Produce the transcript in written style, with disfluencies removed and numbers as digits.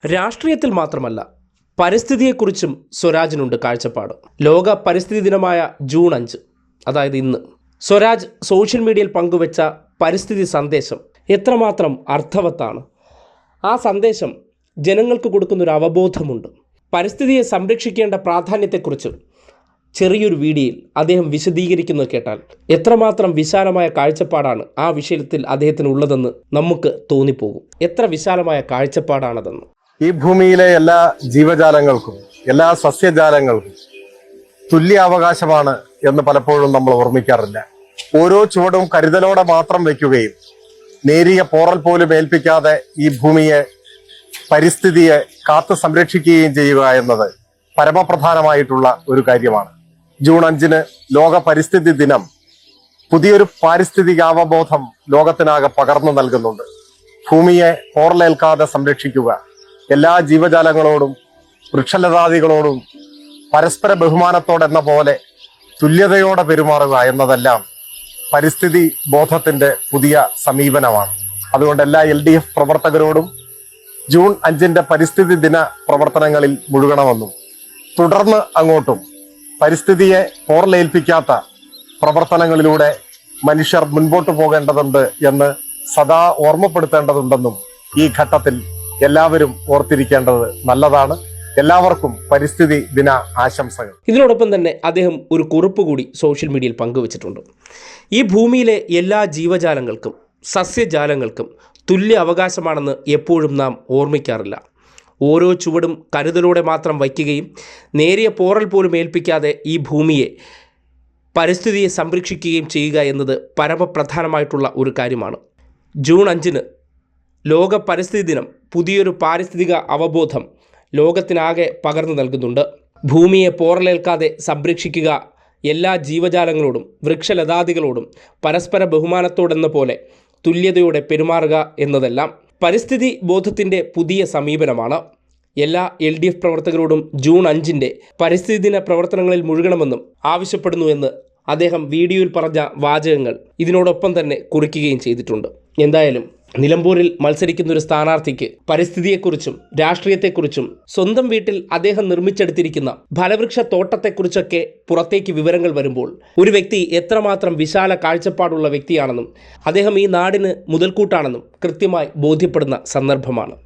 രാഷ്ട്രീയത്തിൽ മാത്രമല്ല പരിസ്ഥിതിയെക്കുറിച്ചും സ്വരാജിനുണ്ട് കാഴ്ചപ്പാട്. ലോക പരിസ്ഥിതി ദിനമായ ജൂൺ 5, അതായത് ഇന്ന്, സ്വരാജ് സോഷ്യൽ മീഡിയയിൽ പങ്കുവെച്ച പരിസ്ഥിതി സന്ദേശം എത്രമാത്രം അർത്ഥവത്താണ്. ആ സന്ദേശം ജനങ്ങൾക്ക് കൊടുക്കുന്നൊരു അവബോധമുണ്ട്. പരിസ്ഥിതിയെ സംരക്ഷിക്കേണ്ട പ്രാധാന്യത്തെക്കുറിച്ച് ചെറിയൊരു വീഡിയോയിൽ അദ്ദേഹം വിശദീകരിക്കുന്നത് കേട്ടാൽ എത്രമാത്രം വിശാലമായ കാഴ്ചപ്പാടാണ് ആ വിഷയത്തിൽ അദ്ദേഹത്തിനുള്ളതെന്ന് നമുക്ക് തോന്നിപ്പോകും. എത്ര വിശാലമായ കാഴ്ചപ്പാടാണതെന്ന്. ഈ ഭൂമിയിലെ എല്ലാ ജീവജാലങ്ങൾക്കും എല്ലാ സസ്യജാലങ്ങൾക്കും തുല്യ അവകാശമാണ് എന്ന് പലപ്പോഴും നമ്മൾ ഓർമ്മിക്കാറില്ല. ഓരോ ചുവടും കരുതലോടെ മാത്രം വയ്ക്കുകയും നേരിയ പോറൽ പോലും ഏൽപ്പിക്കാതെ ഈ ഭൂമിയെ, പരിസ്ഥിതിയെ കാത്തു സംരക്ഷിക്കുകയും ചെയ്യുക എന്നത് പരമപ്രധാനമായിട്ടുള്ള ഒരു കാര്യമാണ്. ജൂൺ 5 ലോക പരിസ്ഥിതി ദിനം പുതിയൊരു പാരിസ്ഥിതിക അവബോധം ലോകത്തിനാകെ പകർന്നു നൽകുന്നുണ്ട്. ഭൂമിയെ പോറലേൽക്കാതെ സംരക്ഷിക്കുക, എല്ലാ ജീവജാലങ്ങളോടും വൃക്ഷലതാദികളോടും പരസ്പര ബഹുമാനത്തോടെന്ന പോലെ തുല്യതയോടെ പെരുമാറുക എന്നതെല്ലാം പരിസ്ഥിതി ബോധത്തിന്റെ പുതിയ സമീപനമാണ്. അതുകൊണ്ട് എല്ലാ LDF പ്രവർത്തകരോടും ജൂൺ 5 പരിസ്ഥിതി ദിന പ്രവർത്തനങ്ങളിൽ മുഴുകണമെന്നും തുടർന്ന് അങ്ങോട്ടും പരിസ്ഥിതിയെ പോറലേൽപ്പിക്കാത്ത പ്രവർത്തനങ്ങളിലൂടെ മനുഷ്യർ മുൻപോട്ട് പോകേണ്ടതുണ്ട് എന്ന് സദാ ഓർമ്മപ്പെടുത്തേണ്ടതുണ്ടെന്നും ഈ ഘട്ടത്തിൽ എല്ലാവരും ഓർത്തിരിക്കേണ്ടത് നല്ലതാണ്. എല്ലാവർക്കും പരിസ്ഥിതി ദിന ആശംസകൾ. ഇതിനോടൊപ്പം തന്നെ അദ്ദേഹം ഒരു കുറിപ്പ് കൂടി സോഷ്യൽ മീഡിയയിൽ പങ്കുവച്ചിട്ടുണ്ട്. ഈ ഭൂമിയിലെ എല്ലാ ജീവജാലങ്ങൾക്കും സസ്യജാലങ്ങൾക്കും തുല്യ അവകാശമാണെന്ന് എപ്പോഴും നാം ഓർമ്മിക്കാറില്ല. ഓരോ ചുവടും കരുതലോടെ മാത്രം വയ്ക്കുകയും നേരിയ പോറൽ പോലും ഏൽപ്പിക്കാതെ ഈ ഭൂമിയെ, പരിസ്ഥിതിയെ സംരക്ഷിക്കുകയും ചെയ്യുക എന്നത് പരമപ്രധാനമായിട്ടുള്ള ഒരു കാര്യമാണ്. ജൂൺ 5 ലോക പരിസ്ഥിതി ദിനം പുതിയൊരു പാരിസ്ഥിതിക അവബോധം ലോകത്തിനാകെ പകർന്നു നൽകുന്നുണ്ട്. ഭൂമിയെ പോറലേൽക്കാതെ സംരക്ഷിക്കുക, എല്ലാ ജീവജാലങ്ങളോടും വൃക്ഷലതാദികളോടും പരസ്പര ബഹുമാനത്തോടെന്ന പോലെ തുല്യതയോടെ പെരുമാറുക എന്നതെല്ലാം പരിസ്ഥിതി ബോധത്തിൻ്റെ പുതിയ സമീപനമാണ്. എല്ലാ LDF പ്രവർത്തകരോടും ജൂൺ 5 പരിസ്ഥിതി ദിന പ്രവർത്തനങ്ങളിൽ മുഴുകണമെന്നും ആവശ്യപ്പെടുന്നുവെന്ന് അദ്ദേഹം വീഡിയോയിൽ പറഞ്ഞ വാചകങ്ങൾ ഇതിനോടൊപ്പം തന്നെ കുറിക്കുകയും ചെയ്തിട്ടുണ്ട്. എന്തായാലും നിലമ്പൂരിൽ മത്സരിക്കുന്ന ഒരു സ്ഥാനാർത്ഥിക്ക് പരിസ്ഥിതിയെക്കുറിച്ചും രാഷ്ട്രീയത്തെക്കുറിച്ചും സ്വന്തം വീട്ടിൽ അദ്ദേഹം നിർമ്മിച്ചെടുത്തിരിക്കുന്ന ഫലവൃക്ഷ തോട്ടത്തെക്കുറിച്ചൊക്കെ പുറത്തേക്ക് വിവരങ്ങൾ വരുമ്പോൾ ഒരു വ്യക്തി എത്രമാത്രം വിശാല കാഴ്ചപ്പാടുള്ള വ്യക്തിയാണെന്നും അദ്ദേഹം ഈ നാടിന് മുതൽക്കൂട്ടാണെന്നും കൃത്യമായി ബോധ്യപ്പെടുന്ന സന്ദർഭമാണ്.